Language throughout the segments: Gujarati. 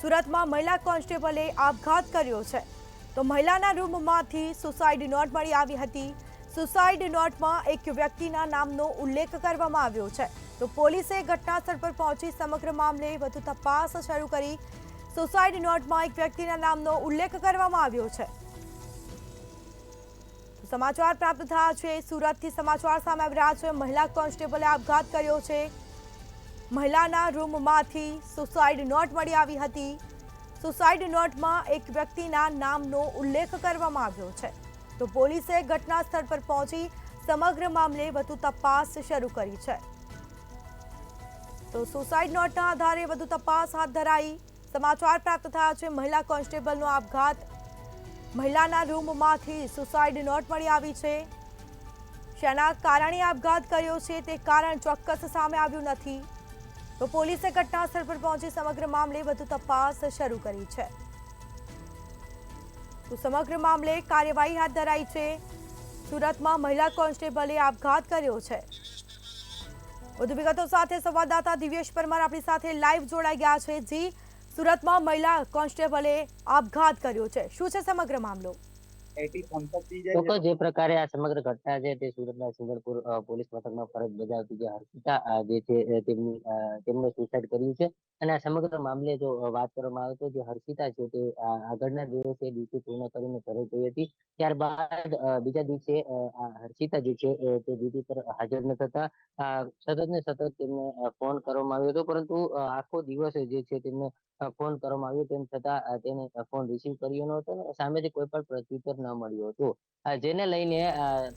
સુરતમાં મહિલા કોન્સ્ટેબલે આપઘાત કર્યો છે તો મહિલાના રૂમમાંથી સુસાઇડ નોટ મળી આવી હતી। સુસાઇડ નોટમાં એક વ્યક્તિના નામનો ઉલ્લેખ કરવામાં આવ્યો છે તો પોલીસે ઘટનાસ્થળ પર પહોંચી સમગ્ર મામલે વધુ તપાસ શરૂ કરી। સુસાઇડ નોટમાં એક વ્યક્તિના નામનો ઉલ્લેખ કરવામાં આવ્યો છે। સમાચાર પ્રાપ્ત થયા છે સુરતથી સમાચાર સામે આવી રહ્યા છે। મહિલા કોન્સ્ટેબલે આપઘાત કર્યો છે। મહિલાના રૂમમાંથી સુસાઇડ નોટ મળી આવી હતી। સુસાઇડ નોટમાં એક વ્યક્તિના નામનો ઉલ્લેખ કરવામાં આવ્યો છે તો પોલીસે ઘટનાસ્થળ પર પહોંચી સમગ્ર મામલે વધુ તપાસ શરૂ કરી છે। તો સુસાઇડ નોટના આધારે વધુ તપાસ હાથ ધરાઈ। સમાચાર પ્રાપ્ત થયા છે મહિલા કોન્સ્ટેબલનો આપઘાત। મહિલાના રૂમમાંથી સુસાઇડ નોટ મળી આવી છે। શેના કારણે આપઘાત કર્યો છે તે કારણ ચોક્કસ સામે આવ્યું નથી તો પોલીસે ઘટનાસ્થળ પર પહોંચી સમગ્ર મામલે વધુ તપાસ શરૂ કરી છે। તો સમગ્ર મામલે કાર્યવાહી હાથ ધરાઈ છે। સુરતમાં મહિલા કોન્સ્ટેબલે આપઘાત કર્યો છે। વધુ વિગતો સાથે સંવાદદાતા દિવ્યેશ પરમાર આપણી સાથે લાઈવ જોડાઈ ગયા છે। જી, સુરતમાં મહિલા કોન્સ્ટેબલે આપઘાત કર્યો છે, શું છે સમગ્ર મામલો? ચોક્કસ જે પ્રકારે આ સમગ્ર ઘટના છે તે સુરતના સિંગરપુર પોલીસ મથકમાં ફરજ બજાવતી જે હર્ષિતા જે છે તેમને સુસાઇડ કર્યું છે। અને આ સમગ્ર મામલે જો વાત કરવામાં આવે તો જે હર્ષિતા છે તે આગળના દિવસે ડ્યુટી પૂર્ણ કરીને ઘરે ગઈ હતી। ત્યારબાદ બીજા દિવસે આ હર્ષિતા જે છે તે ડ્યુટી પર હાજર ન થતા સતત ને સતત તેમને ફોન કરવામાં આવ્યો હતો, પરંતુ આખો દિવસ જે છે તેમને ફોન કરવામાં આવ્યો તેમ છતાં તેને ફોન રિસીવ કર્યો ન હતો અને સામેથી કોઈ પણ પ્રત્યુત્તર ન મળ્યો હતો। જેને લઈને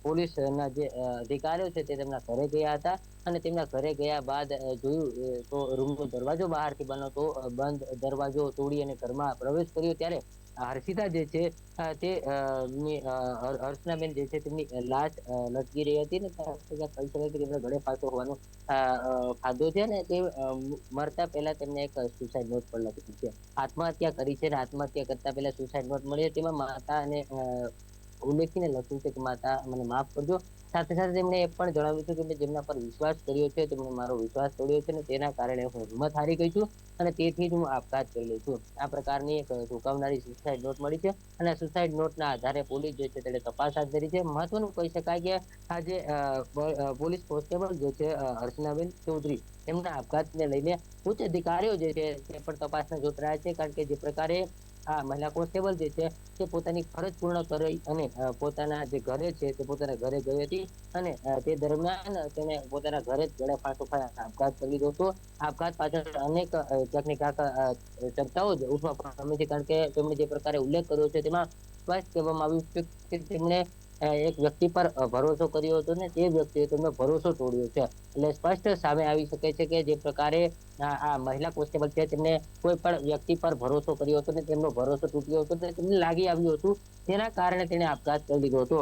પોલીસના જે અધિકારીઓ છે તે તેમના ઘરે ગયા હતા અને તેમના ઘરે ગયા બાદ જોયું તો રૂમનો દરવાજો બહારથી બંધ દરવાજો તોડી અને ઘરમાં પ્રવેશ કર્યો ત્યારે હર્ષિતા જે છે તે હર્ષનાબેન જે છે તેમની લાશ લટકી રહી હતી ને કહી શકાય કે તેમના ગળે ફાંસો હોવાનું ખાધો છે ને તે મરતા પહેલા તેમને એક સુસાઇડ નોટ પણ લખી છે। આત્મહત્યા કરી છે અને આત્મહત્યા કરતા પહેલા સુસાઇડ નોટ મળી તેમાં માતા અને ઉલ્લેખીને લખ્યું છે કે માતા મને માફ કરજો। સાથે સાથે તેમણે એ પણ જણાવ્યું છે કે જેમના પર વિશ્વાસ કર્યો છે તેમણે મારો વિશ્વાસ તોડ્યો છે અને તેના કારણે હું હિંમત હારી ગઈ છું અને તેથી જ હું આપઘાત કરી લઉં છું। આ પ્રકારની એક ચોંકાવનારી સુસાઇડ નોટ મળી છે અને સુસાઇડ નોટના આધારે પોલીસ જે છે તેને તપાસ હાથ ધરી છે। મહત્વનું કહી શકાય કે આજે પોલીસ કોન્સ્ટેબલ જે છે હર્ષનાબેન ચૌધરી એમના આપઘાતને લઈને ઉચ્ચ અધિકારીઓ જે છે તે પણ તપાસને જોતરાયા છે, કારણ કે જે પ્રકારે આ મહિલા કોન્સ્ટેબલ જે છે તે પોતાની ફરજ પૂર્ણ કરી અને પોતાના જે ઘરે છે તે પોતાના ઘરે ગઈ હતી અને તે દરમિયાન તેને પોતાના ઘરે જ ગળે ફાંસો ખાઈ આપઘાત કરી લીધો હતો। આપઘાત પાછળ અનેક ક્યાંક ચર્ચાઓ જ ઉઠવા પામી છે, કારણ કે તેમણે જે પ્રકારે ઉલ્લેખ કર્યો છે તેમાં સ્પષ્ટ કહેવામાં આવ્યું છે કે તેમણે એક વ્યક્તિ પર ભરોસો કર્યો હતો ને તે વ્યક્તિએ તેમનો ભરોસો તોડ્યો છે। એટલે સ્પષ્ટ સામે આવી શકે છે કે જે પ્રકારે આ મહિલા કોન્સ્ટેબલ છે તેમને કોઈ પણ વ્યક્તિ પર ભરોસો કર્યો હતો ને તેમનો ભરોસો તૂટ્યો હતો તેમને લાગી આવ્યું હતું, તેના કારણે તેને આપઘાત કરી લીધો હતો।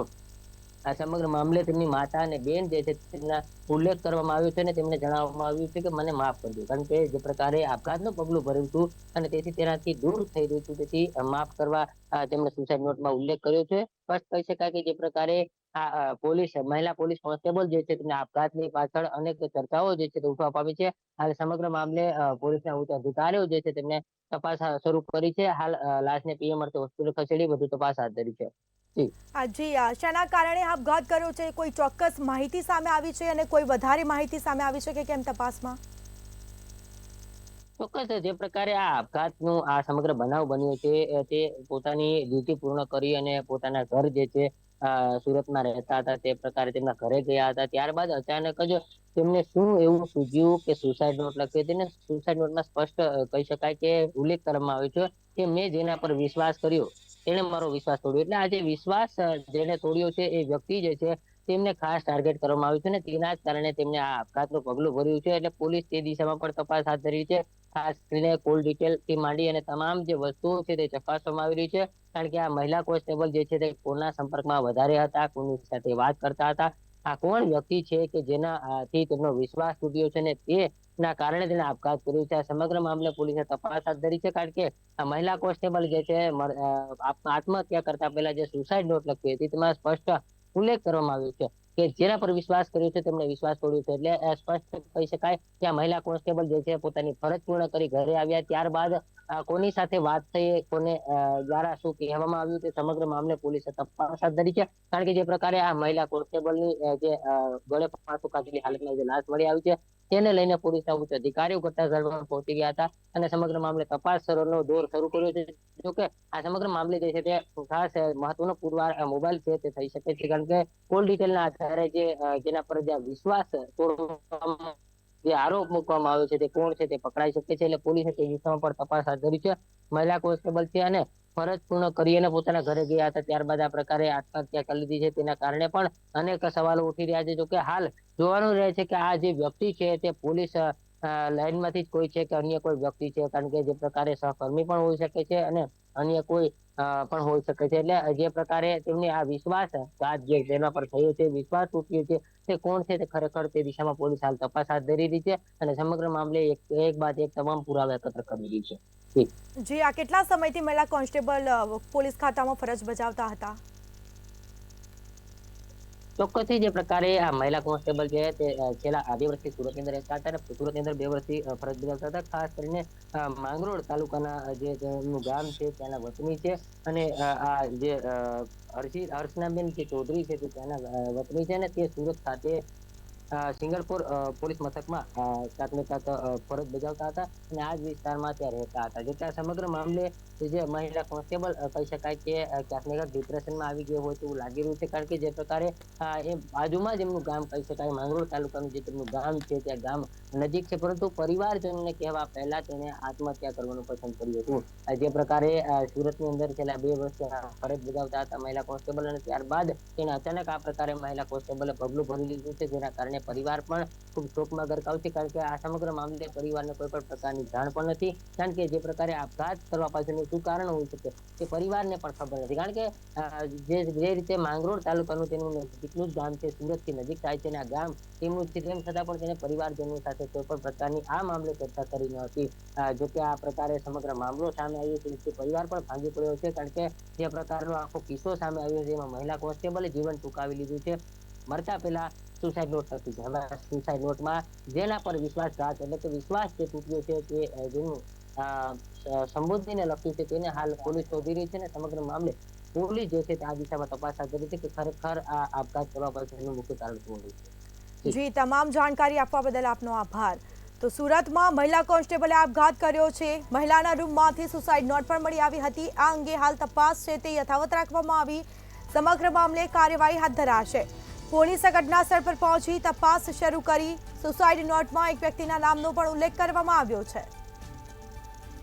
આ સમગ્ર મામલે તેમની માતા અને બેન જે છે તેમના ઉલ્લેખ કરવામાં આવ્યો છે અને તેમને જણાવવામાં આવ્યું છે કે મને માફ કરજો, કારણ કે જે પ્રકારે આપઘાતનું પગલું ભર્યું હતું અને તેથી તેનાથી દૂર થઈ રહ્યું હતું તેથી માફ કરવા તેમણે સુસાઇડ નોટમાં ઉલ્લેખ કર્યો છે। સ્પષ્ટ કહી શકાય કે જે પ્રકારે આ મહિલા પોલીસ કોન્સ્ટેબલ જે છે તેના આપઘાતની પાછળ અનેક ચર્ચાઓ જે છે તે ઉઠવા પામી છે। હાલ સમગ્ર મામલે પોલીસના ઉચ્ચ અધિકારીઓ જે છે તેમને તપાસ શરૂ કરી છે। હાલ લાશને પીએમ અર્થે હોસ્પિટલ ખસેડી વધુ તપાસ હાથ ધરી છે। જી, શેના કારણે આપઘાત કર્યો છે, કોઈ ચોક્કસ માહિતી સામે આવી છે અને કોઈ વધારે માહિતી સામે આવી છે કે કેમ તપાસમાં? ચોક્કસ જે પ્રકારે આ આપઘાતનું આ સમગ્ર બનાવ બન્યો છે તે પોતાની ડ્યુટી પૂર્ણ કરી અને પોતાના ઘર જે છે સુરતમાં રહેતા હતા તે પ્રકારે તેમના ઘરે ગયા હતા। ત્યારબાદ અચાનક જ તેમને શું એવું સૂઝ્યું કે સુસાઇડ નોટ લખી હતી ને સુસાઇડ નોટમાં સ્પષ્ટ કહી શકાય કે ઉલ્લેખ કરવામાં આવ્યો છે કે મેં જેના પર વિશ્વાસ કર્યો તેને મારો વિશ્વાસ તોડ્યો। એટલે આ જે વિશ્વાસ જેને તોડ્યો છે એ વ્યક્તિ જે છે તેમને ખાસ ટાર્ગેટ કરવામાં આવ્યું છે ને તેના જ કારણે તેમને આ આપઘાતનું પગલું ભર્યું છે। એટલે પોલીસ તે દિશામાં પણ તપાસ હાથ ધરી છે। ખાસ કરીને કોલ ડિટેલ થી માંડી અને તમામ જે વસ્તુઓ છે તે ચકાસવામાં આવી રહી છે, કારણ કે આ મહિલા કોન્સ્ટેબલ જે છે તે કોના સંપર્કમાં વધારે હતા, કોની સાથે વાત કરતા હતા, આ કોણ વ્યક્તિ છે કે જેનાથી તેમનો વિશ્વાસ તૂટ્યો છે ને તેના કારણે તેને આપઘાત કર્યો છે। આ સમગ્ર મામલે પોલીસે તપાસ હાથ ધરી છે, કારણ કે આ મહિલા કોન્સ્ટેબલ જે છે આત્મહત્યા કરતા પહેલા જે સુસાઇડ નોટ લખી હતી તેમાં સ્પષ્ટ ઉલ્લેખ કરવામાં આવ્યો છે કે જેના પર વિશ્વાસ કર્યો છે તેમણે વિશ્વાસ તોડ્યો છે. એટલે સ્પષ્ટ કહી શકાય કે આ મહિલા કોન્સ્ટેબલ જે છે પોતાની ફરજ પૂર્ણ કરી ઘરે આવ્યા ત્યારબાદ કોની સાથે વાત થઈ, કોને દ્વારા શું કહેવામાં આવ્યું તે સમગ્ર મામલે પોલીસે તપાસ હાથ ધરી છે. કારણ કે જે પ્રકારે આ મહિલા કોન્સ્ટેબલની જે ગળે ફાંસો કાઢેલી હાલતમાં જે લાશ મળી આવી છે તેને લઈને પોલીસના ઉચ્ચ અધિકારીઓ ઘટનાસ્થળમાં પહોંચી ગયા હતા અને સમગ્ર મામલે તપાસનો દોર શરૂ કર્યો છે. જોકે આ સમગ્ર મામલે જે છે તે ખાસ મહત્વનો પુરવાર મોબાઈલ છે તે થઈ શકે છે. કારણ કે કોલ ડિટેલના આધારે જેના પર જે વિશ્વાસ તોડવામાં જે આરોપ મૂકવામાં આવ્યો છે તે કોણ છે તે પકડાઈ શકે છે. એટલે પોલીસે તે દિશામાં પણ તપાસ હાથ ધરી છે. મહિલા કોન્સ્ટેબલ છે અને ફરજ પૂર્ણ કરી અને પોતાના ઘરે ગયા હતા ત્યારબાદ આ પ્રકારે આત્મહત્યા કરી લીધી છે. તેના કારણે પણ અનેક સવાલો ઉઠી રહ્યા છે. જોકે હાલ જોવાનું રહે છે કે આ જે વ્યક્તિ છે તે પોલીસ લાઈનમાંથી જ કોઈ છે કે અન્ય કોઈ વ્યક્તિ છે. કારણ કે જે પ્રકારે સહકર્મી પણ હોઈ શકે છે અને અન્ય કોઈ પણ હોઈ શકે છે. એટલે જે પ્રકારે તેમની આ વિશ્વાસઘાત જે તેના પર થયો છે, વિશ્વાસ તૂટ્યો છે, તે કોણ છે તે ખરેખર તે દિશામાં પોલીસ હાલ તપાસ હાથ ધરી રહી છે અને સમગ્ર મામલે એક બાદ એક તમામ પુરાવા એકત્ર કરી રહી છે. જી, આ કેટલા સમયથી મહિલા કોન્સ્ટેબલ પોલીસ ખાતામાં ફરજ બજાવતા હતા? ચોક્કસથી જે પ્રકારે આ મહિલા કોન્સ્ટેબલ છે તે છેલ્લા 2 વર્ષથી સુરતની અંદર રહેતા હતા અને સુરતની અંદર 2 વર્ષથી ફરજ બજાવતા હતા. ખાસ કરીને માંગરોળ તાલુકાના જે તેમનું ગામ છે ત્યાંના વતની છે અને આ જે હર્ષનાબેન જે ચૌધરી છે તે ત્યાંના વતની છે અને તે સુરત ખાતે સિંગલપુર પોલીસ મથકમાં તાત્કાલિક ફરજ બજાવતા હતા અને આ જ વિસ્તારમાં ત્યાં રહેતા હતા. જોકે આ સમગ્ર મામલે જે મહિલા કોન્સ્ટેબલ કહી શકાય કે ક્યાંક ને ક્યાંક ડિપ્રેશનમાં આવી ગયો હોય તેવું લાગી રહ્યું છે. કારણ કે જે પ્રકારે એ બાજુમાં જ એમનું ગામ કહી શકાય, માંગરોળ તાલુકાનું જે તેમનું ગામ છે ત્યાં ગામ નજીક છે, પરંતુ પરિવારજનોને કહેવા પહેલા તેને આત્મહત્યા કરવાનું પસંદ કર્યું હતું. જે પ્રકારે સુરતની અંદર છેલ્લા 2 વર્ષ ફરજ બજાવતા હતા મહિલા કોન્સ્ટેબલ અને ત્યારબાદ તેને અચાનક આ પ્રકારે મહિલા કોન્સ્ટેબલે પગલું ભરી લીધું છે, જેના કારણે પરિવાર પણ ખૂબ શોકમાં ગરકાવ છે. કારણ કે આ સમગ્ર મામલે પરિવારને કોઈ પણ પ્રકારની જાણ પણ નથી. કારણ કે જે પ્રકારે આપઘાત કરવા પાછળનું શું કારણ હોઈ શકે તે પરિવારને પણ ખબર નથી. કારણ કે જે રીતે માંગરોળ તાલુકાનું તેનું નજીકનું જ ગામ છે, સુરતથી નજીક થાય છે અને આ ગામ તેમનું છે, તેમ છતાં પણ તેને પરિવારજનો સાથે કોઈ પણ પ્રકારની આ મામલે ચર્ચા કરી ન હતી. જોકે આ પ્રકારે સમગ્ર મામલો સામે આવ્યો છે તે પરિવાર પણ ભાંગી પડ્યો છે. કારણ કે જે પ્રકારનો આખો કિસ્સો સામે આવ્યો છે એમાં મહિલા કોન્સ્ટેબલે જીવન ટૂંકાવી લીધું છે. મરતા પહેલા સુસાઇડ નોટ લખી છે. હવે સુસાઇડ નોટમાં જેના પર વિશ્વાસઘાત એટલે કે વિશ્વાસ જે તૂટ્યો છે તે જેનું સંબોધીને લખ્યું છે તેને હાલ પોલીસ શોધી રહી છે અને સમગ્ર મામલે પોલીસ જે છે તે આ દિશામાં તપાસ હાથ ધરી છે કે ખરેખર આ આપઘાત કરવા પાછળનું મુખ્ય કારણ શું છે. જી, તમામ જાણકારી આપવા બદલ આપનો આભાર. તો સુરતમાં મહિલા કોન્સ્ટેબલે આપઘાત કર્યો છે. મહિલાના રૂમમાંથી સુસાઇડ નોટ પણ મળી આવી હતી. આ અંગે હાલ તપાસ છે તે યથાવત રાખવામાં આવી. સમગ્ર મામલે કાર્યવાહી હાથ ધરાશે. પોલીસે ઘટનાસ્થળ પર પહોંચી તપાસ શરૂ કરી. સુસાઇડ નોટમાં એક વ્યક્તિના નામનો પણ ઉલ્લેખ કરવામાં આવ્યો છે.